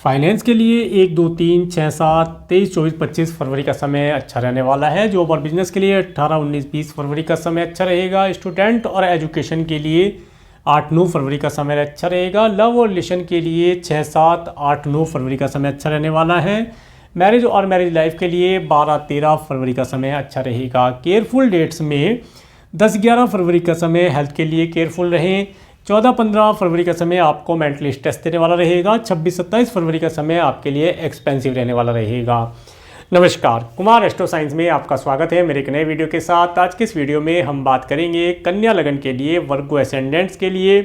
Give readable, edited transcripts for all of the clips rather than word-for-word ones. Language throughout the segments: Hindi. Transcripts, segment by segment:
फाइनेंस के लिए 1, 2, 3, 6, 7, 23, 24, 25 फरवरी का समय अच्छा रहने वाला है। जॉब और बिजनेस के लिए 18, 19, 20 फरवरी का समय अच्छा रहेगा। स्टूडेंट और एजुकेशन के लिए 8, 9 फरवरी का समय अच्छा रहेगा। लव और रिलेशन के लिए 6, 7, 8, 9 फरवरी का समय अच्छा रहने वाला है। मैरिज और मैरिज लाइफ के लिए 12, 13 फरवरी का समय अच्छा रहेगा। केयरफुल डेट्स में 10, 11 फरवरी का समय हेल्थ के लिए केयरफुल रहें। 14, 15 फरवरी का समय आपको मेंटली स्ट्रेस देने वाला रहेगा। 26, 27 फरवरी का समय आपके लिए एक्सपेंसिव रहने वाला रहेगा। नमस्कार, कुमार एस्ट्रो साइंस में आपका स्वागत है मेरे एक नए वीडियो के साथ। आज के इस वीडियो में हम बात करेंगे कन्या लगन के लिए वर्गो एसेंडेंट्स के लिए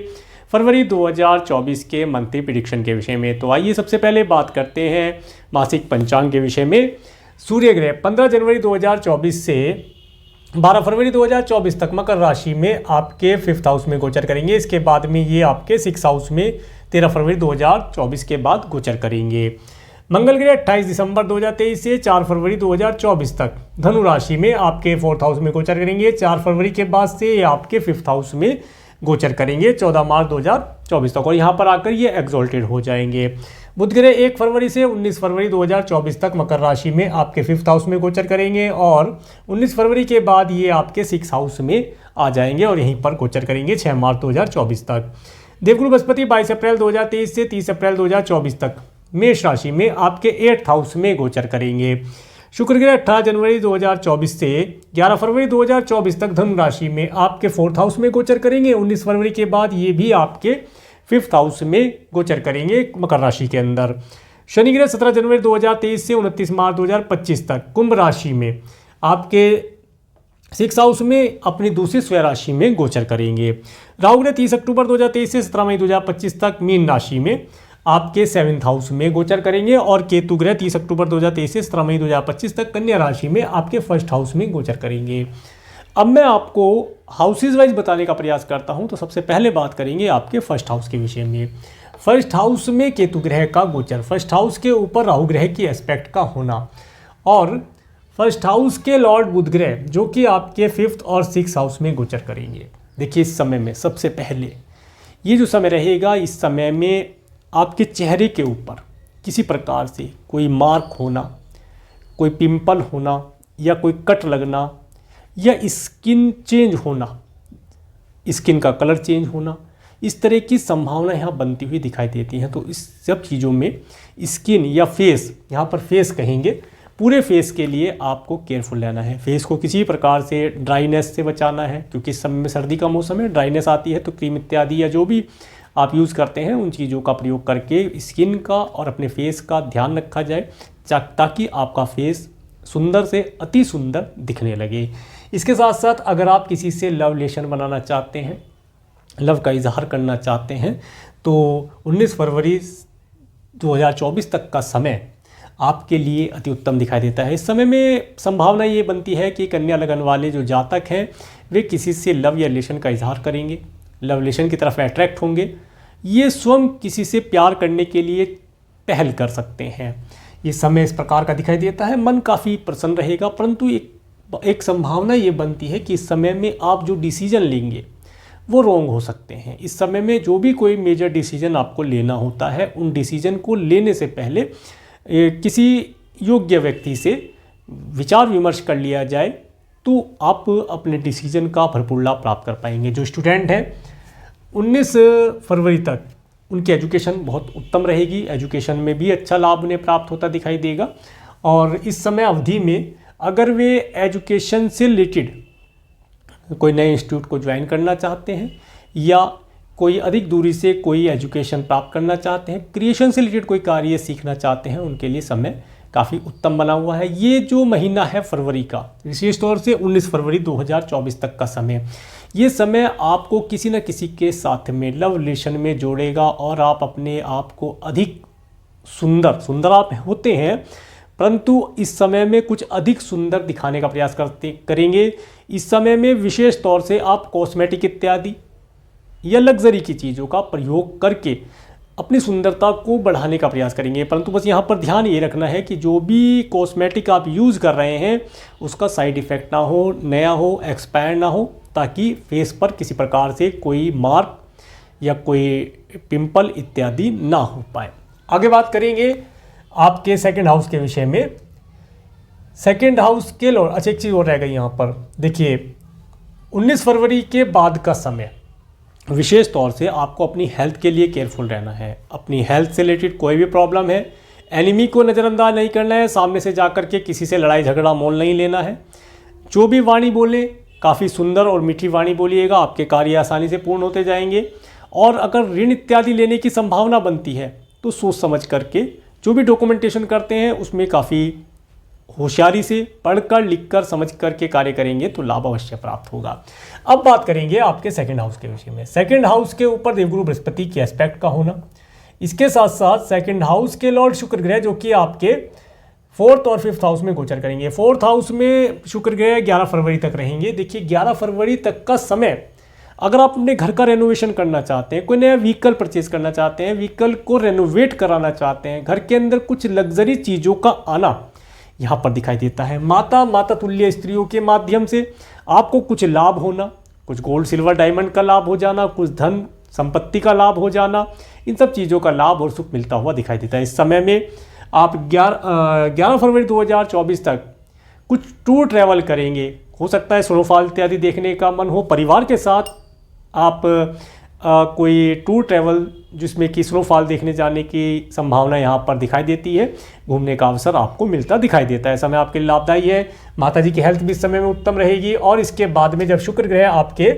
फरवरी 2024 के मंथली प्रेडिक्शन के विषय में। तो आइए सबसे पहले बात करते हैं मासिक पंचांग के विषय में। सूर्य ग्रह 15 जनवरी 2024 से 12 फरवरी 2024 तक मकर राशि में आपके 5th हाउस में गोचर करेंगे। इसके बाद में ये आपके 6th हाउस में 13 फरवरी 2024 के बाद गोचर करेंगे। मंगल ग्रह 28 दिसंबर 2023 से 4 फरवरी 2024 तक धनु राशि में आपके 4th हाउस में गोचर करेंगे। 4 फरवरी के बाद से ये आपके 5th हाउस में गोचर करेंगे 14 मार्च 2024 तक, और यहाँ पर आकर ये एक्सॉल्टेड हो जाएंगे। बुध ग्रह 1 फरवरी से 19 फरवरी 2024 तक मकर राशि में आपके 5th हाउस में गोचर करेंगे और 19 फरवरी के बाद ये आपके 6th हाउस में आ जाएंगे और यहीं पर गोचर करेंगे 6 मार्च 2024 तक। देवगुरु बृहस्पति 22 अप्रैल 2023 से 30 अप्रैल 2024 तक मेष राशि में आपके 8th हाउस में गोचर करेंगे। शुक्र ग्रह 18 जनवरी 2024 से 11 फरवरी 2024 तक धनु राशि में आपके 4th हाउस में गोचर करेंगे। 19 फरवरी के बाद ये भी आपके 5th हाउस में गोचर करेंगे मकर राशि के अंदर। शनि ग्रह 17 जनवरी 2023 से 29 मार्च 2025 तक कुंभ राशि में आपके 6th हाउस में अपनी दूसरी स्वयं राशि में गोचर करेंगे। राहु ग्रह 30 अक्टूबर 2023 से 17 मई 2025 तक मीन राशि में आपके 7th हाउस में गोचर करेंगे और केतु ग्रह 30 अक्टूबर 2023 से 17 मई 2025 तक कन्या राशि में आपके 1st हाउस में गोचर करेंगे। अब मैं आपको हाउसेज वाइज बताने का प्रयास करता हूं, तो सबसे पहले बात करेंगे आपके 1st हाउस के विषय में। 1st हाउस में केतु ग्रह का गोचर, 1st हाउस के ऊपर राहु ग्रह की एस्पेक्ट का होना और 1st हाउस के लॉर्ड बुध ग्रह जो कि आपके 5th और 6th हाउस में गोचर करेंगे। देखिए इस समय में सबसे पहले ये जो समय रहेगा, इस समय में आपके चेहरे के ऊपर किसी प्रकार से कोई मार्क होना, कोई पिंपल होना या कोई कट लगना या स्किन चेंज होना, स्किन का कलर चेंज होना, इस तरह की संभावना यहाँ बनती हुई दिखाई देती हैं। तो इस सब चीज़ों में स्किन या फेस, यहाँ पर फेस कहेंगे, पूरे फेस के लिए आपको केयरफुल रहना है। फेस को किसी प्रकार से ड्राइनेस से बचाना है, क्योंकि इस समय में सर्दी का मौसम है, ड्राइनेस आती है, तो क्रीम इत्यादि या जो भी आप यूज़ करते हैं उन चीज़ों का प्रयोग करके स्किन का और अपने फेस का ध्यान रखा जाए, ताकि आपका फेस सुंदर से अति सुंदर दिखने लगे। इसके साथ साथ अगर आप किसी से लव रिलेशन बनाना चाहते हैं, लव का इजहार करना चाहते हैं, तो 19 फरवरी 2024 तक का समय आपके लिए अति उत्तम दिखाई देता है। इस समय में संभावना ये बनती है कि कन्या लगन वाले जो जातक हैं वे किसी से लव या रिलेशन का इजहार करेंगे, लव रिलेशन की तरफ अट्रैक्ट होंगे। ये स्वयं किसी से प्यार करने के लिए पहल कर सकते हैं। ये समय इस प्रकार का दिखाई देता है, मन काफ़ी प्रसन्न रहेगा, परंतु एक संभावना ये बनती है कि इस समय में आप जो डिसीजन लेंगे वो रॉन्ग हो सकते हैं। इस समय में जो भी कोई मेजर डिसीजन आपको लेना होता है, उन डिसीजन को लेने से पहले किसी योग्य व्यक्ति से विचार विमर्श कर लिया जाए, तो आप अपने डिसीजन का भरपूर लाभ प्राप्त कर पाएंगे। जो स्टूडेंट हैं 19 फरवरी तक उनकी एजुकेशन बहुत उत्तम रहेगी, एजुकेशन में भी अच्छा लाभ उन्हें प्राप्त होता दिखाई देगा। और इस समय अवधि में अगर वे एजुकेशन से रिलेटेड कोई नए इंस्टीट्यूट को ज्वाइन करना चाहते हैं या कोई अधिक दूरी से कोई एजुकेशन प्राप्त करना चाहते हैं, क्रिएशन से रिलेटेड कोई कार्य सीखना चाहते हैं, उनके लिए समय काफ़ी उत्तम बना हुआ है। ये जो महीना है फरवरी का, विशेष तौर से 19 फरवरी 2024 तक का समय, ये समय आपको किसी न किसी के साथ में लव रिलेशन में जोड़ेगा और आप अपने आप को अधिक सुंदर आप होते हैं, परंतु इस समय में कुछ अधिक सुंदर दिखाने का प्रयास करेंगे। इस समय में विशेष तौर से आप कॉस्मेटिक इत्यादि या लग्जरी की चीज़ों का प्रयोग करके अपनी सुंदरता को बढ़ाने का प्रयास करेंगे। परंतु बस यहाँ पर ध्यान ये रखना है कि जो भी कॉस्मेटिक आप यूज़ कर रहे हैं उसका साइड इफ़ेक्ट ना हो, नया हो, एक्सपायर ना हो, ताकि फेस पर किसी प्रकार से कोई मार्क या कोई पिंपल इत्यादि ना हो पाए। आगे बात करेंगे आपके सेकंड हाउस के विषय में। सेकंड हाउस के लॉर्ड, अच्छा एक चीज़ और रह गई यहाँ पर, देखिए 19 फरवरी के बाद का समय विशेष तौर से आपको अपनी हेल्थ के लिए केयरफुल रहना है। अपनी हेल्थ से रिलेटेड कोई भी प्रॉब्लम है, एनिमी को नज़रअंदाज नहीं करना है, सामने से जाकर के किसी से लड़ाई झगड़ा मोल नहीं लेना है। जो भी वाणी बोले काफ़ी सुंदर और मीठी वाणी बोलिएगा, आपके कार्य आसानी से पूर्ण होते जाएंगे। और अगर ऋण इत्यादि लेने की संभावना बनती है तो सोच समझ करके जो भी डॉक्यूमेंटेशन करते हैं उसमें काफ़ी होशियारी से पढ़कर लिखकर समझ करके कार्य करेंगे तो लाभ अवश्य प्राप्त होगा। अब बात करेंगे आपके सेकंड हाउस के विषय में। सेकंड हाउस के ऊपर देवगुरु बृहस्पति के एस्पेक्ट का होना, इसके साथ साथ सेकंड हाउस के लॉर्ड शुक्र ग्रह जो कि आपके 4th और 5th हाउस में गोचर करेंगे। 4th हाउस में शुक्र ग्रह 11 फरवरी तक रहेंगे। देखिए 11 फरवरी तक का समय, अगर आप अपने घर का रेनोवेशन करना चाहते हैं, कोई नया व्हीकल परचेज करना चाहते हैं, व्हीकल को रेनोवेट कराना चाहते हैं, घर के अंदर कुछ लग्जरी चीज़ों का आना यहाँ पर दिखाई देता है। माता तुल्य स्त्रियों के माध्यम से आपको कुछ लाभ होना, कुछ गोल्ड सिल्वर डायमंड का लाभ हो जाना, कुछ धन संपत्ति का लाभ हो जाना, इन सब चीज़ों का लाभ और सुख मिलता हुआ दिखाई देता है। इस समय में आप 11 फरवरी 2024 तक कुछ टूर ट्रैवल करेंगे। हो सकता है स्नोफॉल इत्यादि देखने का मन हो, परिवार के साथ आप कोई टूर ट्रैवल जिसमें कि स्नोफॉल देखने जाने की संभावना यहाँ पर दिखाई देती है, घूमने का अवसर आपको मिलता दिखाई देता है। समय आपके लिए लाभदायी है। माता जी की हेल्थ भी इस समय में उत्तम रहेगी। और इसके बाद में जब शुक्र ग्रह आपके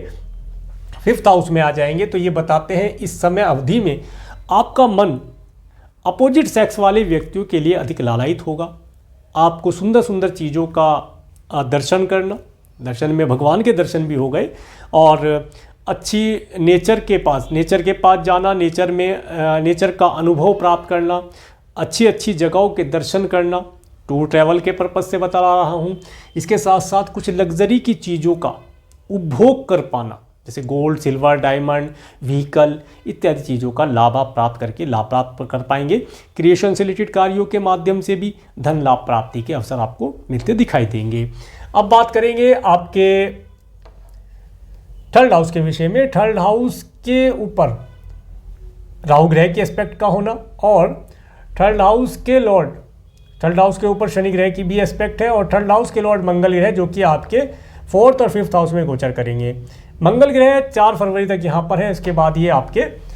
5th हाउस में आ जाएंगे तो ये बताते हैं इस समय अवधि में आपका मन अपोजिट सेक्स वाले व्यक्तियों के लिए अधिक लालायित होगा। आपको सुंदर सुंदर चीज़ों का दर्शन करना, दर्शन में भगवान के दर्शन भी हो गए, और अच्छी नेचर के पास जाना, नेचर का अनुभव प्राप्त करना, अच्छी अच्छी जगहों के दर्शन करना, टूर ट्रैवल के पर्पज़ से बता रहा हूँ। इसके साथ साथ कुछ लग्जरी की चीज़ों का उपभोग कर पाना, जैसे गोल्ड सिल्वर डायमंड व्हीकल इत्यादि चीज़ों का लाभ आप प्राप्त करके लाभ प्राप्त कर पाएंगे। क्रिएशन से रिलेटेड कार्यों के माध्यम से भी धन लाभ प्राप्ति के अवसर आपको मिलते दिखाई देंगे। अब बात करेंगे आपके 3rd हाउस के विषय में। 3rd हाउस के ऊपर राहु ग्रह के एस्पेक्ट का होना, और 3rd हाउस के लॉर्ड, 3rd हाउस के ऊपर शनि ग्रह की भी एस्पेक्ट है, और 3rd हाउस के लॉर्ड मंगल ग्रह जो कि आपके 4th और 5th हाउस में गोचर करेंगे। मंगल ग्रह 4 फरवरी तक यहाँ पर है, इसके बाद ये आपके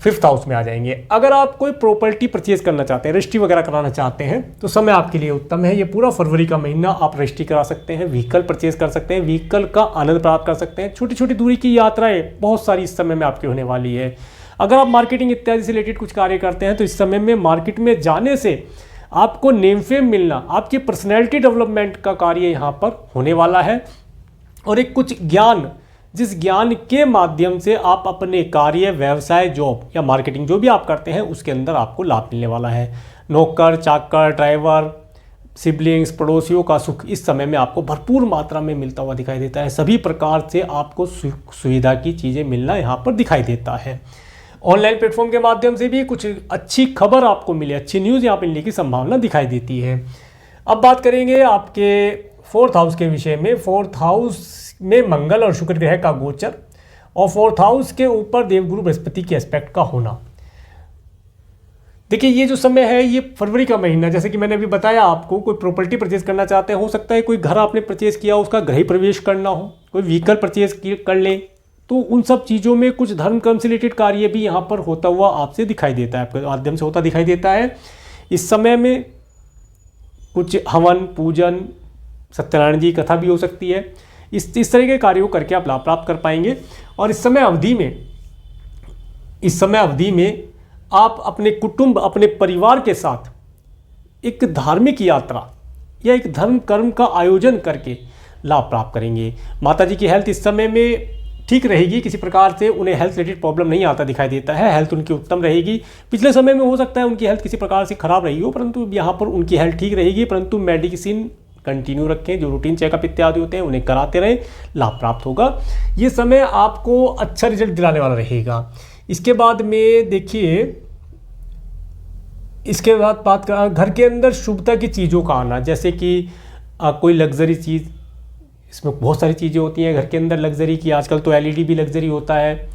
5th हाउस में आ जाएंगे। अगर आप कोई प्रॉपर्टी परचेज करना चाहते हैं, रजिस्ट्री वगैरह कराना चाहते हैं तो समय आपके लिए उत्तम है। ये पूरा फरवरी का महीना आप रजिस्ट्री करा सकते हैं, व्हीकल परचेज कर सकते हैं, व्हीकल का आनंद प्राप्त कर सकते हैं। छोटी छोटी दूरी की यात्राएं बहुत सारी इस समय में आपकी होने वाली है। अगर आप मार्केटिंग इत्यादि से रिलेटेड कुछ कार्य करते हैं तो इस समय में मार्केट में जाने से आपको नेम फेम मिलना, आपकी पर्सनैलिटी डेवलपमेंट का कार्य यहाँ पर होने वाला है। और एक कुछ ज्ञान, जिस ज्ञान के माध्यम से आप अपने कार्य, व्यवसाय, जॉब या मार्केटिंग जो भी आप करते हैं उसके अंदर आपको लाभ मिलने वाला है। नौकर चाकर, ड्राइवर, सिबलिंग्स, पड़ोसियों का सुख इस समय में आपको भरपूर मात्रा में मिलता हुआ दिखाई देता है। सभी प्रकार से आपको सुविधा की चीज़ें मिलना यहाँ पर दिखाई देता है। ऑनलाइन प्लेटफॉर्म के माध्यम से भी कुछ अच्छी खबर आपको मिले, अच्छी न्यूज़ यहाँ पर मिलने की संभावना दिखाई देती है। अब बात करेंगे आपके 4th हाउस के विषय में। 4th हाउस में मंगल और शुक्र ग्रह का गोचर, और 4th हाउस के ऊपर देवगुरु बृहस्पति के एस्पेक्ट का होना। देखिए ये जो समय है ये फरवरी का महीना, जैसे कि मैंने अभी बताया आपको, कोई प्रॉपर्टी परचेज करना चाहते हैं, हो सकता है कोई घर आपने परचेज किया उसका गृह प्रवेश करना हो, कोई व्हीकल परचेज कर लें, तो उन सब चीज़ों में कुछ धर्म कर्म से रिलेटेड कार्य भी यहाँ पर होता हुआ आपसे दिखाई देता है, आपके माध्यम से होता दिखाई देता है। इस समय में कुछ हवन पूजन, सत्यनारायण जी कथा भी हो सकती है। इस तरह के कार्यों करके आप लाभ प्राप्त कर पाएंगे। और इस समय अवधि में आप अपने कुटुंब, अपने परिवार के साथ एक धार्मिक यात्रा या एक धर्म कर्म का आयोजन करके लाभ प्राप्त करेंगे। माता जी की हेल्थ इस समय में ठीक रहेगी, किसी प्रकार से उन्हें हेल्थ रिलेटेड प्रॉब्लम नहीं आता दिखाई देता है। हेल्थ उनकी उत्तम रहेगी। पिछले समय में हो सकता है उनकी हेल्थ किसी प्रकार से खराब रही हो, परंतु यहाँ पर उनकी हेल्थ ठीक रहेगी। परंतु मेडिसिन कंटिन्यू रखें, जो रूटीन चेकअप इत्यादि होते हैं उन्हें कराते रहें, लाभ प्राप्त होगा। ये समय आपको अच्छा रिजल्ट दिलाने वाला रहेगा। इसके बाद में देखिए, इसके बाद बात कर घर के अंदर शुभता की चीज़ों का आना, जैसे कि कोई लग्जरी चीज़, इसमें बहुत सारी चीज़ें होती हैं घर के अंदर लग्जरी की। आजकल तो LED भी लग्जरी होता है,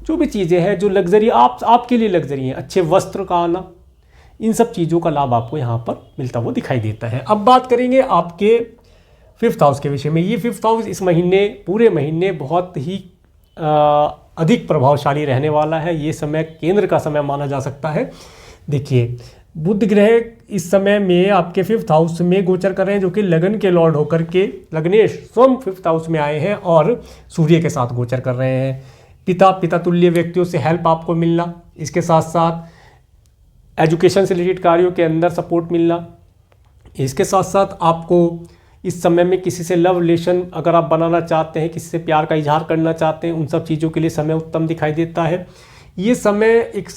जो भी चीज़ें हैं जो लग्जरी आपके लिए लग्जरी हैं, अच्छे वस्त्र का आना, इन सब चीज़ों का लाभ आपको यहाँ पर मिलता हुआ दिखाई देता है। अब बात करेंगे आपके 5th हाउस के विषय में। ये 5th हाउस इस महीने, पूरे महीने बहुत ही अधिक प्रभावशाली रहने वाला है। ये समय केंद्र का समय माना जा सकता है। देखिए, बुध ग्रह इस समय में आपके 5th हाउस में गोचर कर रहे हैं, जो कि लगन के लॉर्ड होकर के लग्नेश स्वयं 5th हाउस में आए हैं और सूर्य के साथ गोचर कर रहे हैं। पिता तुल्य व्यक्तियों से हेल्प आपको मिलना, इसके साथ साथ एजुकेशन से रिलेटेड कार्यों के अंदर सपोर्ट मिलना, इसके साथ साथ आपको इस समय में किसी से लव रिलेशन अगर आप बनाना चाहते हैं, किसी से प्यार का इजहार करना चाहते हैं, उन सब चीज़ों के लिए समय उत्तम दिखाई देता है। ये समय एक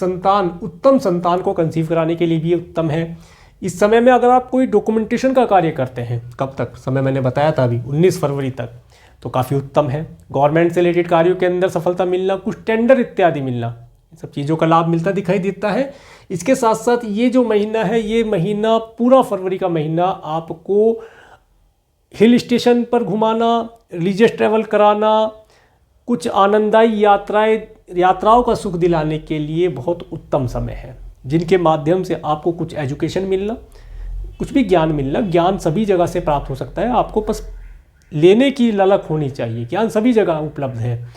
उत्तम संतान को कंसीव कराने के लिए भी उत्तम है। इस समय में अगर आप कोई डॉक्यूमेंटेशन का कार्य करते हैं, कब तक समय मैंने बताया था अभी 19 फरवरी तक, तो काफ़ी उत्तम है। गवर्नमेंट से रिलेटेड कार्यों के अंदर सफलता मिलना, कुछ टेंडर इत्यादि मिलना, इन सब चीज़ों का लाभ मिलता दिखाई देता है। इसके साथ साथ ये जो महीना है, ये महीना पूरा फरवरी का महीना आपको हिल स्टेशन पर घुमाना, रिलीजियस ट्रैवल कराना, कुछ आनंददायी यात्राओं का सुख दिलाने के लिए बहुत उत्तम समय है, जिनके माध्यम से आपको कुछ एजुकेशन मिलना, कुछ भी ज्ञान मिलना। ज्ञान सभी जगह से प्राप्त हो सकता है, आपको बस लेने की ललक होनी चाहिए। ज्ञान सभी जगह उपलब्ध है।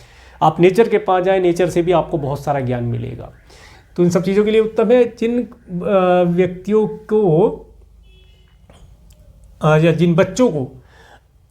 आप नेचर के पास जाएं, नेचर से भी आपको बहुत सारा ज्ञान मिलेगा। तो इन सब चीज़ों के लिए उत्तम है। जिन व्यक्तियों को या जिन बच्चों को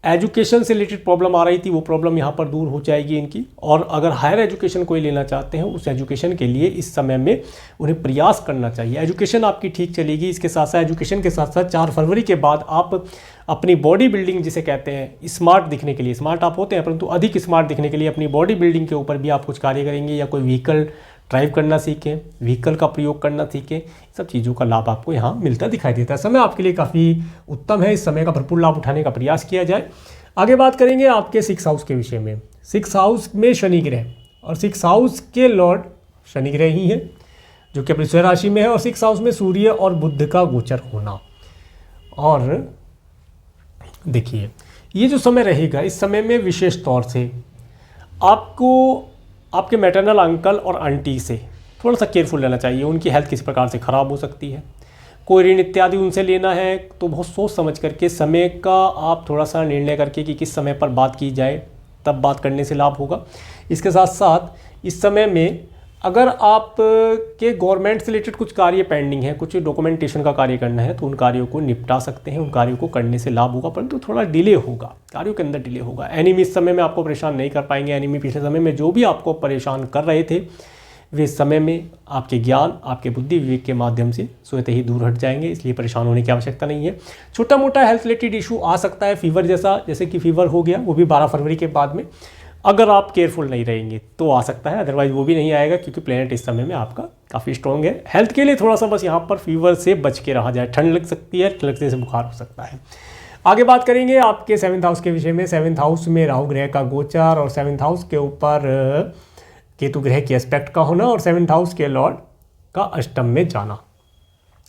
एजुकेशन से रिलेटेड प्रॉब्लम आ रही थी, वो प्रॉब्लम यहाँ पर दूर हो जाएगी इनकी। और अगर हायर एजुकेशन कोई लेना चाहते हैं, उस एजुकेशन के लिए इस समय में उन्हें प्रयास करना चाहिए। एजुकेशन आपकी ठीक चलेगी। इसके साथ साथ एजुकेशन के साथ साथ 4 फरवरी के बाद आप अपनी बॉडी बिल्डिंग जिसे कहते हैं, स्मार्ट दिखने के लिए, स्मार्ट आप होते हैं परंतु अधिक स्मार्ट दिखने के लिए अपनी बॉडी बिल्डिंग के ऊपर भी आप कुछ कार्य करेंगे, या कोई व्हीकल ड्राइव करना सीखें, व्हीकल का प्रयोग करना सीखें। सब चीज़ों का लाभ आपको यहाँ मिलता दिखाई देता है। समय आपके लिए काफ़ी उत्तम है। इस समय का भरपूर लाभ उठाने का प्रयास किया जाए। आगे बात करेंगे आपके 6th हाउस के विषय में। 6th हाउस में शनि ग्रह, और 6th हाउस के लॉर्ड शनि ग्रह ही है, जो कि अपनी स्वयं राशि में है, और 6th हाउस में सूर्य और बुध का गोचर होना। और देखिए, ये जो समय रहेगा, इस समय में विशेष तौर से आपको आपके मैटरनल अंकल और आंटी से थोड़ा सा केयरफुल रहना चाहिए। उनकी हेल्थ किसी प्रकार से ख़राब हो सकती है। कोई ऋण इत्यादि उनसे लेना है तो बहुत सोच समझ करके, समय का आप थोड़ा सा निर्णय करके कि किस समय पर बात की जाए, तब बात करने से लाभ होगा। इसके साथ साथ इस समय में अगर आप के गवर्नमेंट से रिलेटेड कुछ कार्य पेंडिंग है, कुछ डॉक्यूमेंटेशन का कार्य करना है, तो उन कार्यों को निपटा सकते हैं। उन कार्यों को करने से लाभ होगा, परंतु थोड़ा डिले होगा, कार्यों के अंदर डिले होगा। एनिमी इस समय में आपको परेशान नहीं कर पाएंगे। एनिमी पिछले समय में जो भी आपको परेशान कर रहे थे, वे समय में आपके ज्ञान, आपके बुद्धि विवेक के माध्यम से स्वतः ही दूर हट जाएंगे, इसलिए परेशान होने की आवश्यकता नहीं है। छोटा मोटा हेल्थ रिलेटेड इशू आ सकता है, फीवर जैसे कि फीवर हो गया, वो भी 12 फरवरी के बाद में, अगर आप केयरफुल नहीं रहेंगे तो आ सकता है। अदरवाइज वो भी नहीं आएगा, क्योंकि प्लेनेट इस समय में आपका काफ़ी स्ट्रॉन्ग है। हेल्थ के लिए थोड़ा सा बस यहाँ पर फीवर से बच के रहा जाए। ठंड लग सकती है, ठंड लगने से बुखार हो सकता है। आगे बात करेंगे आपके 7th हाउस के विषय में। 7th हाउस में राहु ग्रह का गोचर, और 7th हाउस के ऊपर केतु ग्रह के एस्पेक्ट का होना, और 7th हाउस के लॉर्ड का अष्टम में जाना।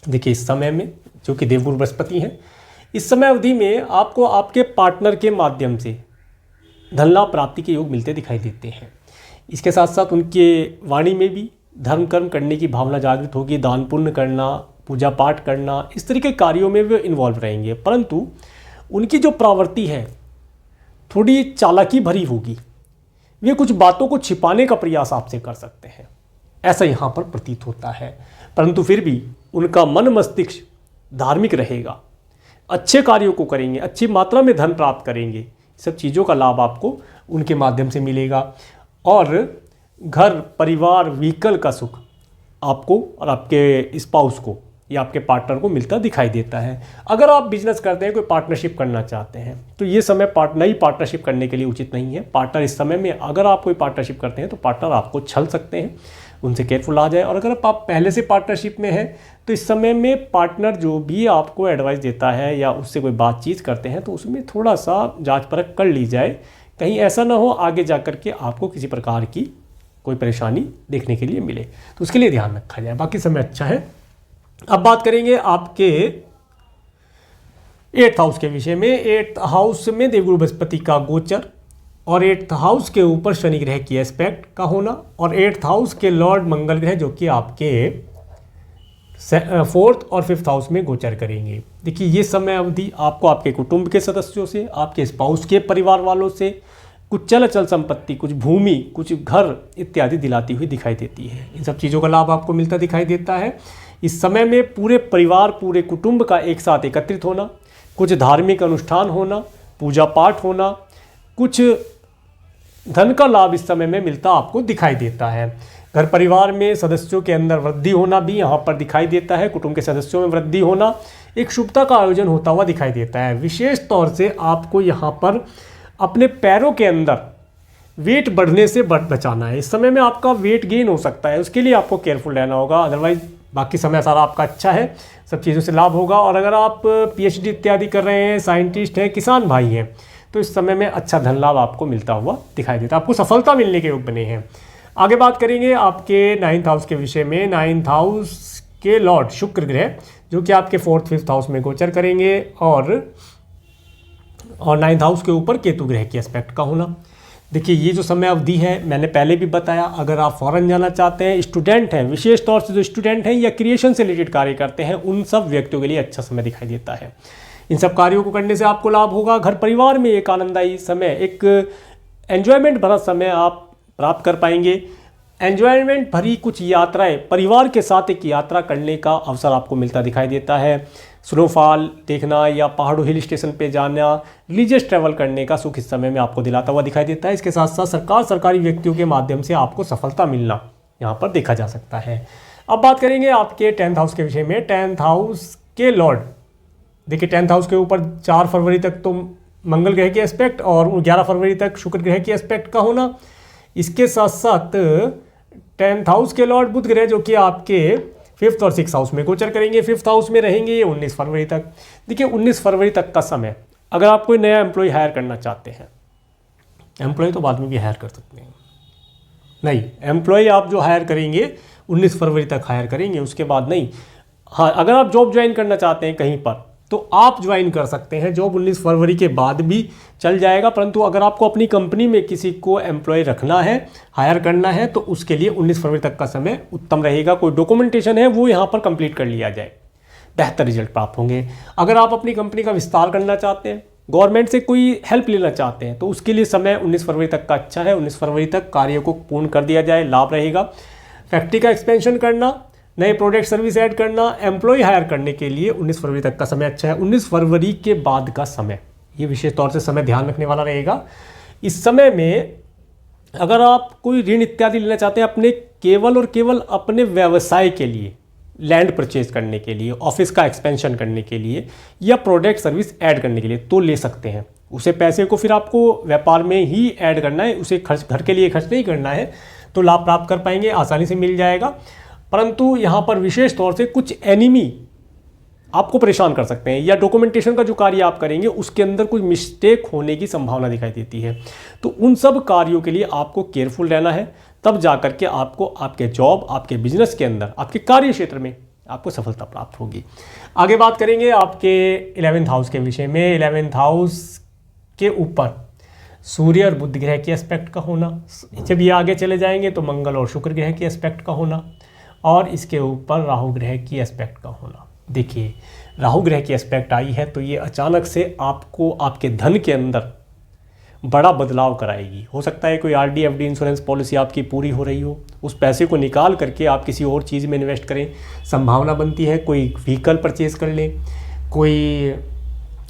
देखिए, इस समय में, जो कि देवगुरु बृहस्पति हैं, इस समय अवधि में आपको आपके पार्टनर के माध्यम से धन लाभ प्राप्ति के योग मिलते दिखाई देते हैं। इसके साथ साथ उनके वाणी में भी धर्म कर्म करने की भावना जागृत होगी। दान पुण्य करना, पूजा पाठ करना, इस तरह के कार्यों में वे इन्वॉल्व रहेंगे। परंतु उनकी जो प्रवृत्ति है थोड़ी चालाकी भरी होगी। वे कुछ बातों को छिपाने का प्रयास आपसे कर सकते हैं, ऐसा यहाँ पर प्रतीत होता है। परंतु फिर भी उनका मन मस्तिष्क धार्मिक रहेगा, अच्छे कार्यों को करेंगे, अच्छी मात्रा में धन प्राप्त करेंगे। सब चीज़ों का लाभ आपको उनके माध्यम से मिलेगा। और घर परिवार व्हीकल का सुख आपको और आपके स्पाउस को या आपके पार्टनर को मिलता दिखाई देता है। अगर आप बिजनेस करते हैं, कोई पार्टनरशिप करना चाहते हैं, तो ये समय नई पार्टनरशिप करने के लिए उचित नहीं है। पार्टनर इस समय में, अगर आप कोई पार्टनरशिप करते हैं तो पार्टनर आपको छल सकते हैं, उनसे केयरफुल आ जाए। और अगर आप पहले से पार्टनरशिप में हैं तो इस समय में पार्टनर जो भी आपको एडवाइस देता है या उससे कोई बातचीत करते हैं तो उसमें थोड़ा सा जांच परख कर ली जाए। कहीं ऐसा ना हो आगे जा कर के आपको किसी प्रकार की कोई परेशानी देखने के लिए मिले, तो उसके लिए ध्यान रखा जाए। बाकी समय अच्छा है। अब बात करेंगे आपके 8th हाउस के विषय में। 8th हाउस में देवगुरु बृहस्पति का गोचर, और 8th हाउस के ऊपर शनि ग्रह की एस्पेक्ट का होना और 8th हाउस के लॉर्ड मंगल ग्रह जो कि आपके 4th और 5th हाउस में गोचर करेंगे। देखिए ये समय अवधि आपको आपके कुटुंब के सदस्यों से, आपके स्पाउस के परिवार वालों से कुछ चल अचल संपत्ति, कुछ भूमि, कुछ घर इत्यादि दिलाती हुई दिखाई देती है। इन सब चीज़ों का लाभ आपको मिलता दिखाई देता है। इस समय में पूरे परिवार, पूरे कुटुंब का एक साथ एकत्रित होना, कुछ धार्मिक अनुष्ठान होना, पूजा पाठ होना, कुछ धन का लाभ इस समय में मिलता आपको दिखाई देता है। घर परिवार में सदस्यों के अंदर वृद्धि होना भी यहाँ पर दिखाई देता है। कुटुंब के सदस्यों में वृद्धि होना, एक शुभता का आयोजन होता हुआ दिखाई देता है। विशेष तौर से आपको यहाँ पर अपने पैरों के अंदर वेट बढ़ने से बचाना है। इस समय में आपका वेट गेन हो सकता है, उसके लिए आपको केयरफुल रहना होगा। अदरवाइज बाकी समय सारा आपका अच्छा है, सब चीज़ों से लाभ होगा। और अगर आप PhD इत्यादि कर रहे हैं, साइंटिस्ट हैं, किसान भाई हैं, तो इस समय में अच्छा धन लाभ आपको मिलता हुआ दिखाई देता है। आपको सफलता मिलने के योग बने हैं। आगे बात करेंगे आपके 9th हाउस के विषय में। 9th हाउस के लॉर्ड शुक्र ग्रह जो कि आपके 4th 5th हाउस में गोचर करेंगे और 9th हाउस के ऊपर केतु ग्रह की एस्पेक्ट का होना। देखिए ये जो समय अवधि है, मैंने पहले भी बताया, अगर आप फॉरेन जाना चाहते हैं, स्टूडेंट हैं, विशेष तौर से जो स्टूडेंट हैं या क्रिएशन से रिलेटेड कार्य करते हैं, उन सब व्यक्तियों के लिए अच्छा समय दिखाई देता है। इन सब कार्यों को करने से आपको लाभ होगा। घर परिवार में एक आनंददायी समय, एक एंजॉयमेंट भरा समय आप प्राप्त कर पाएंगे। एंजॉयमेंट भरी कुछ यात्राएं, परिवार के साथ एक यात्रा करने का अवसर आपको मिलता दिखाई देता है। स्नोफॉल देखना या पहाड़ों हिल स्टेशन पे जाना, रिलीजियस ट्रैवल करने का सुख इस समय में आपको दिलाता हुआ दिखाई देता है। इसके साथ साथ सरकारी व्यक्तियों के माध्यम से आपको सफलता मिलना यहाँ पर देखा जा सकता है। अब बात करेंगे आपके 10th हाउस के विषय में। 10th हाउस के लॉर्ड, देखिए 10th हाउस के ऊपर 4 फरवरी तक तो मंगल ग्रह की एस्पेक्ट और 11 फरवरी तक शुक्र ग्रह की एस्पेक्ट का होना। इसके साथ साथ 10th हाउस के लॉर्ड बुध ग्रह जो कि आपके 5th और 6th हाउस में गोचर करेंगे, 5th हाउस में रहेंगे ये 19 फरवरी तक। देखिए 19 फरवरी तक का समय, अगर आप कोई नया एम्प्लॉय हायर करना चाहते हैं, एम्प्लॉय तो बाद में भी हायर कर सकते हैं, नहीं एम्प्लॉय आप जो हायर करेंगे 19 फरवरी तक हायर करेंगे, उसके बाद नहीं। हाँ, अगर आप जॉब ज्वाइन करना चाहते हैं कहीं पर तो आप ज्वाइन कर सकते हैं। जॉब 19 फरवरी के बाद भी चल जाएगा, परंतु अगर आपको अपनी कंपनी में किसी को एम्प्लॉय रखना है, हायर करना है, तो उसके लिए 19 फरवरी तक का समय उत्तम रहेगा। कोई डॉक्यूमेंटेशन है वो यहाँ पर कंप्लीट कर लिया जाए, बेहतर रिजल्ट प्राप्त होंगे। अगर आप अपनी कंपनी का विस्तार करना चाहते हैं, गवर्नमेंट से कोई हेल्प लेना चाहते हैं, तो उसके लिए समय 19 फरवरी तक का अच्छा है। 19 फरवरी तक कार्य को पूर्ण कर दिया जाए, लाभ रहेगा। फैक्ट्री का एक्सपेंशन करना, नए प्रोडक्ट सर्विस ऐड करना, एम्प्लॉय हायर करने के लिए 19 फरवरी तक का समय अच्छा है। 19 फरवरी के बाद का समय, ये विशेष तौर से समय ध्यान रखने वाला रहेगा। इस समय में अगर आप कोई ऋण इत्यादि लेना चाहते हैं अपने केवल और केवल अपने व्यवसाय के लिए, लैंड परचेज करने के लिए, ऑफिस का एक्सपेंशन करने के लिए या प्रोडक्ट सर्विस ऐड करने के लिए, तो ले सकते हैं। उसे पैसे को फिर आपको व्यापार में ही ऐड करना है, उसे खर्च घर के लिए खर्च नहीं करना है, तो लाभ प्राप्त कर पाएंगे, आसानी से मिल जाएगा। परंतु यहाँ पर विशेष तौर से कुछ एनिमी आपको परेशान कर सकते हैं, या डॉक्यूमेंटेशन का जो कार्य आप करेंगे उसके अंदर कुछ मिस्टेक होने की संभावना दिखाई देती है। तो उन सब कार्यों के लिए आपको केयरफुल रहना है, तब जाकर के आपको आपके जॉब, आपके बिजनेस के अंदर, आपके कार्य क्षेत्र में आपको सफलता प्राप्त होगी। आगे बात करेंगे आपके 11th हाउस के विषय में। 11th हाउस के ऊपर सूर्य और बुध ग्रह के एस्पेक्ट का होना, जब ये आगे चले जाएंगे तो मंगल और शुक्र ग्रह के एस्पेक्ट का होना, और इसके ऊपर राहु ग्रह की एस्पेक्ट का होना। देखिए राहु ग्रह की एस्पेक्ट आई है तो ये अचानक से आपको आपके धन के अंदर बड़ा बदलाव कराएगी। हो सकता है कोई RD FD इंश्योरेंस पॉलिसी आपकी पूरी हो रही हो, उस पैसे को निकाल करके आप किसी और चीज़ में इन्वेस्ट करें, संभावना बनती है। कोई व्हीकल परचेज़ कर लें, कोई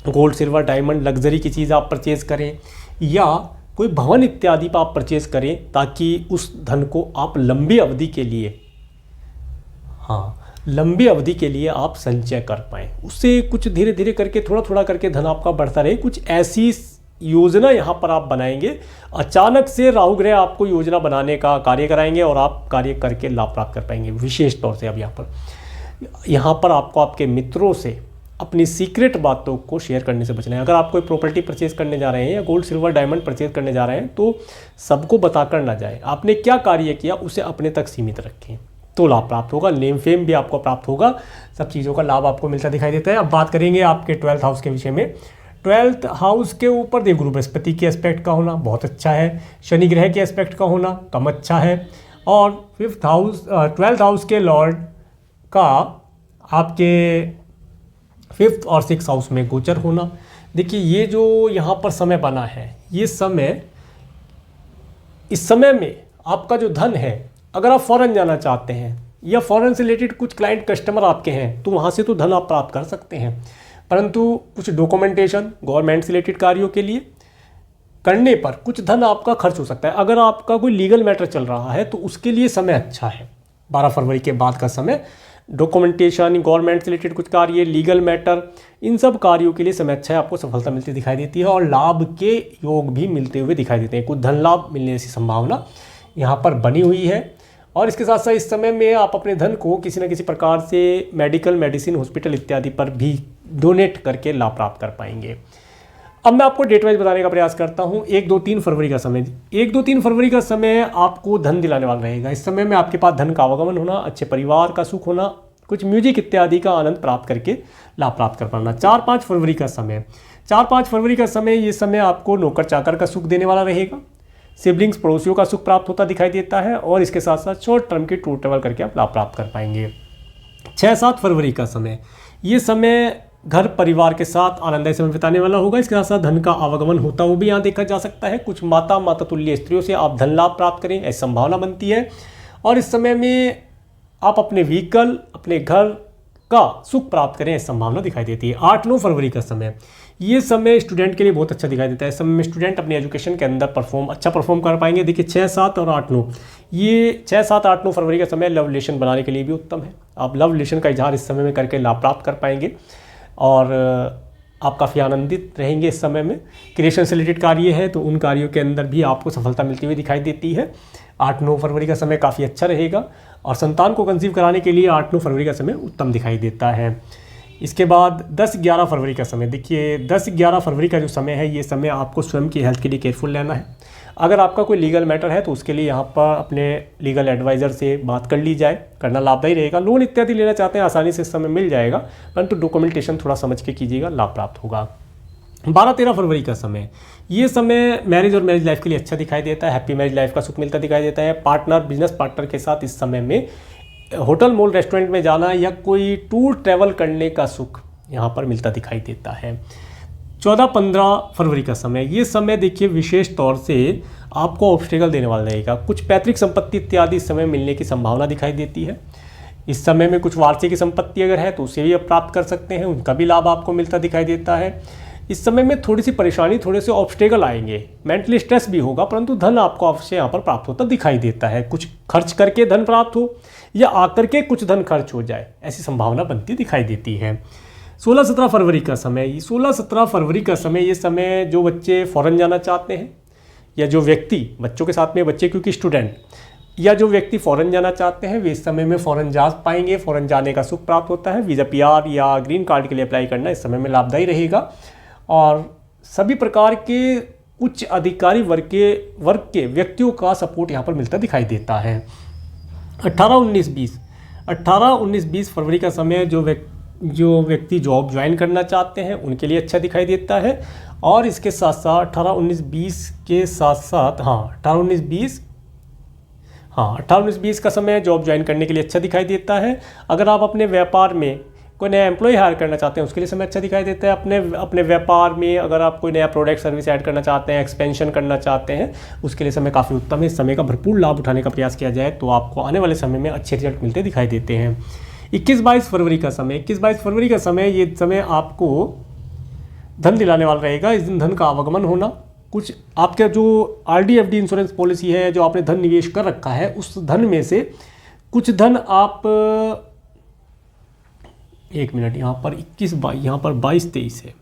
गोल्ड सिल्वर डायमंड लग्जरी की चीज़ आप परचेज़ करें, या कोई भवन इत्यादि पर आप परचेज़ करें, ताकि उस धन को आप लंबी अवधि के लिए, हाँ लंबी अवधि के लिए आप संचय कर पाएँ। उससे कुछ धीरे धीरे करके, थोड़ा थोड़ा करके धन आपका बढ़ता रहे। कुछ ऐसी योजना यहाँ पर आप बनाएंगे, अचानक से राहु ग्रह आपको योजना बनाने का कार्य कराएंगे और आप कार्य करके लाभ प्राप्त कर पाएंगे। विशेष तौर से अब यहाँ पर आपको आपके मित्रों से अपनी सीक्रेट बातों को शेयर करने से बचना है। अगर आप कोई प्रॉपर्टी परचेज करने जा रहे हैं या गोल्ड सिल्वर डायमंड परचेज करने जा रहे हैं तो सबको बताकर ना जाए। आपने क्या कार्य किया उसे अपने तक सीमित रखें, तो लाभ प्राप्त होगा। नेम फेम भी आपको प्राप्त होगा, सब चीज़ों का लाभ आपको मिलता दिखाई देता है। अब बात करेंगे आपके 12th हाउस के विषय में। 12th हाउस के ऊपर देवगुरु बृहस्पति के एस्पेक्ट का होना बहुत अच्छा है, शनि ग्रह के एस्पेक्ट का होना कम अच्छा है, और 12th हाउस के लॉर्ड का आपके 5th और 6th हाउस में गोचर होना। देखिए ये जो यहाँ पर समय बना है, ये समय, इस समय में आपका जो धन है, अगर आप फॉरेन जाना चाहते हैं या फॉरेन से रिलेटेड कुछ क्लाइंट कस्टमर आपके हैं तो वहाँ से तो धन आप प्राप्त कर सकते हैं, परंतु कुछ डॉक्यूमेंटेशन गवर्नमेंट से रिलेटेड कार्यों के लिए करने पर कुछ धन आपका खर्च हो सकता है। अगर आपका कोई लीगल मैटर चल रहा है तो उसके लिए समय अच्छा है, 12 फरवरी के बाद का समय डॉक्यूमेंटेशन, गवर्नमेंट से रिलेटेड कुछ कार्य, लीगल मैटर, इन सब कार्यों के लिए समय अच्छा है। आपको सफलता मिलती दिखाई देती है और लाभ के योग भी मिलते हुए दिखाई देते हैं। कुछ धन लाभ मिलने की संभावना यहाँ पर बनी हुई है। और इसके साथ साथ इस समय में आप अपने धन को किसी न किसी प्रकार से मेडिकल, मेडिसिन, हॉस्पिटल इत्यादि पर भी डोनेट करके लाभ प्राप्त कर पाएंगे। अब मैं आपको डेट वाइज बताने का प्रयास करता हूँ। 1, 2, 3 फरवरी का समय, 1, 2, 3 फरवरी का समय आपको धन दिलाने वाला रहेगा। इस समय में आपके पास धन का आवागमन होना, अच्छे परिवार का सुख होना, कुछ म्यूजिक इत्यादि का आनंद प्राप्त करके लाभ प्राप्त कर पाना। 4, 5 फरवरी का समय, 4, 5 फरवरी का समय, ये समय आपको नौकर चाकर का सुख देने वाला रहेगा। सिबलिंग्स, पड़ोसियों का सुख प्राप्त होता दिखाई देता है और इसके साथ साथ शॉर्ट टर्म के टूर ट्रेवल करके आप लाभ प्राप्त कर पाएंगे। 6, 7 फरवरी का समय, ये समय घर परिवार के साथ आनंददायी समय बिताने वाला होगा। इसके साथ साथ धन का आवागमन होता हुआ भी यहाँ देखा जा सकता है। कुछ माता तुल्य स्त्रियों से आप धन लाभ प्राप्त करें ऐसी संभावना बनती है। और इस समय में आप अपने व्हीकल, अपने घर का सुख प्राप्त करें ऐसी संभावना दिखाई देती है। 8, 9 फरवरी का समय, ये समय स्टूडेंट के लिए बहुत अच्छा दिखाई देता है। इस समय में स्टूडेंट अपने एजुकेशन के अंदर अच्छा परफॉर्म कर पाएंगे। देखिए 6, 7 और 8, 9, ये 6, 7, 8, 9 फरवरी का समय लव रिलेशन बनाने के लिए भी उत्तम है। आप लव रिलेशन का इजहार इस समय में करके लाभ प्राप्त कर पाएंगे और आप काफ़ी आनंदित रहेंगे। इस समय में क्रिएशन से रिलेटेड कार्य है तो उन कार्यों के अंदर भी आपको सफलता मिलती हुई दिखाई देती है। 8, 9 फरवरी का समय काफ़ी अच्छा रहेगा और संतान को कंसीव कराने के लिए 8, 9 फरवरी का समय उत्तम दिखाई देता है। इसके बाद 10, 11 फरवरी का समय, देखिए 10, 11 फरवरी का जो समय है, ये समय आपको स्वयं की हेल्थ के लिए केयरफुल रहना है। अगर आपका कोई लीगल मैटर है तो उसके लिए यहाँ पर अपने लीगल एडवाइज़र से बात कर ली जाए, करना लाभदायी रहेगा। लोन इत्यादि लेना चाहते हैं आसानी से इस समय मिल जाएगा, परंतु डॉक्यूमेंटेशन थोड़ा समझ के कीजिएगा, लाभ प्राप्त होगा। 12, 13 फरवरी का समय, ये समय मैरिज और मैरिज लाइफ के लिए अच्छा दिखाई देता है। हैप्पी मैरिज लाइफ का सुख मिलता दिखाई देता है। पार्टनर, बिजनेस पार्टनर के साथ इस समय में होटल, मॉल, रेस्टोरेंट में जाना या कोई टूर ट्रैवल करने का सुख यहाँ पर मिलता दिखाई देता है। 14, 15 फरवरी का समय, ये समय देखिए विशेष तौर से आपको ऑब्स्टेकल देने वाला रहेगा। कुछ पैतृक संपत्ति इत्यादि इस समय मिलने की संभावना दिखाई देती है। इस समय में कुछ वार्षिक संपत्ति अगर है तो उसे भी आप प्राप्त कर सकते हैं, उनका भी लाभ आपको मिलता दिखाई देता है। इस समय में थोड़ी सी परेशानी, थोड़े से ऑब्स्टेकल आएंगे, मेंटली स्ट्रेस भी होगा, परंतु धन आपको अवश्य यहाँ पर प्राप्त होता दिखाई देता है। कुछ खर्च करके धन प्राप्त हो या आकर के कुछ धन खर्च हो जाए, ऐसी संभावना बनती दिखाई देती है। 16, 17 फरवरी का समय, 16, 17 फरवरी का समय, ये समय जो बच्चे फॉरेन जाना चाहते हैं या जो व्यक्ति, बच्चों के साथ में बच्चे क्योंकि स्टूडेंट, या जो व्यक्ति फॉरेन जाना चाहते हैं वे इस समय में फॉरेन जा पाएंगे। फॉरेन जाने का सुख प्राप्त होता है। वीज़ा, PR या ग्रीन कार्ड के लिए अप्लाई करना इस समय में लाभदायी रहेगा और सभी प्रकार के उच्च अधिकारी वर्ग के व्यक्तियों का सपोर्ट यहाँ पर मिलता दिखाई देता है। 18, 19, 20 फरवरी का समय, जो व्यक्ति जॉब ज्वाइन करना चाहते हैं उनके लिए अच्छा दिखाई देता है। और इसके साथ साथ 18, 19, 20 के साथ साथ 18, 19, 20 का समय जॉब ज्वाइन करने के लिए अच्छा दिखाई देता है। अगर आप अपने व्यापार में कोई नया एम्प्लॉय हायर करना चाहते हैं उसके लिए समय अच्छा दिखाई देता है। अपने व्यापार में अगर आप कोई नया प्रोडक्ट सर्विस ऐड करना चाहते हैं, एक्सपेंशन करना चाहते हैं, उसके लिए समय काफ़ी उत्तम है। इस समय का भरपूर लाभ उठाने का प्रयास किया जाए तो आपको आने वाले समय में अच्छे रिजल्ट मिलते दिखाई देते हैं। 21, 22 फरवरी का समय, 21, 22 फरवरी का समय, ये समय आपको धन दिलाने वाला रहेगा। इस दिन धन का आवागमन होना, कुछ आपका जो RD FD इंश्योरेंस पॉलिसी है, जो आपने धन निवेश कर रखा है, उस धन में से कुछ धन आप, एक मिनट, यहाँ पर 21, यहाँ पर 22, 23 है,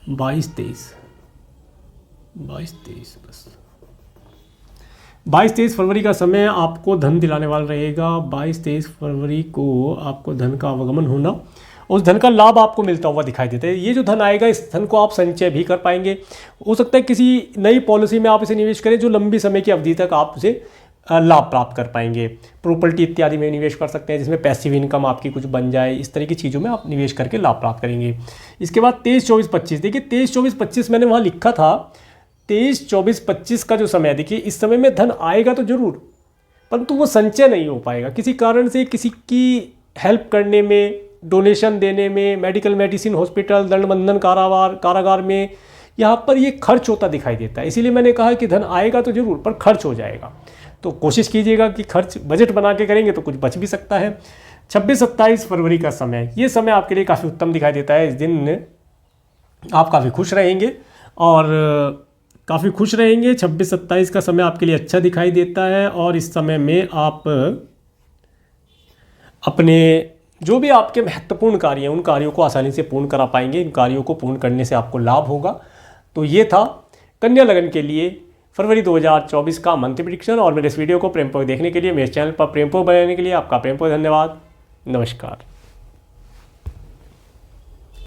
22, 23 बस 22, 23 फरवरी का समय आपको धन दिलाने वाला रहेगा। 22, 23 फरवरी को आपको धन का आवागमन होना, उस धन का लाभ आपको मिलता हुआ दिखाई देता है। ये जो धन आएगा इस धन को आप संचय भी कर पाएंगे। हो सकता है किसी नई पॉलिसी में आप इसे निवेश करें जो लंबी समय की अवधि तक आप उसे लाभ प्राप्त कर पाएंगे। प्रॉपर्टी इत्यादि में निवेश कर सकते हैं जिसमें पैसिव इनकम आपकी कुछ बन जाए, इस तरह की चीज़ों में आप निवेश करके लाभ प्राप्त करेंगे। इसके बाद 23, 24, 25, देखिए 23, 24, 25 मैंने वहाँ लिखा था। 23, 24, 25 का जो समय देखिए, इस समय में धन आएगा तो जरूर, परंतु वो संचय नहीं हो पाएगा। किसी कारण से किसी की हेल्प करने में, डोनेशन देने में, मेडिकल, मेडिसिन, हॉस्पिटल, दंड बंधन, कारागार में यहाँ पर ये खर्च होता दिखाई देता है। इसीलिए मैंने कहा कि धन आएगा तो जरूर, पर खर्च हो जाएगा। तो कोशिश कीजिएगा कि खर्च बजट बना के करेंगे तो कुछ बच भी सकता है। 26, 27 फरवरी का समय, ये समय आपके लिए काफ़ी उत्तम दिखाई देता है। इस दिन आप काफ़ी खुश रहेंगे और काफ़ी खुश रहेंगे। 26, 27 का समय आपके लिए अच्छा दिखाई देता है और इस समय में आप अपने जो भी आपके महत्वपूर्ण कार्य हैं उन कार्यों को आसानी से पूर्ण करा पाएंगे। इन कार्यों को पूर्ण करने से आपको लाभ होगा। तो ये था कन्या लगन के लिए फरवरी 2024 का मंथली प्रेडिक्शन। और मेरे इस वीडियो को प्रेमपूर्वक देखने के लिए, मेरे चैनल पर प्रेमपूर्वक बनाने के लिए आपका प्रेमपूर्वक धन्यवाद। नमस्कार।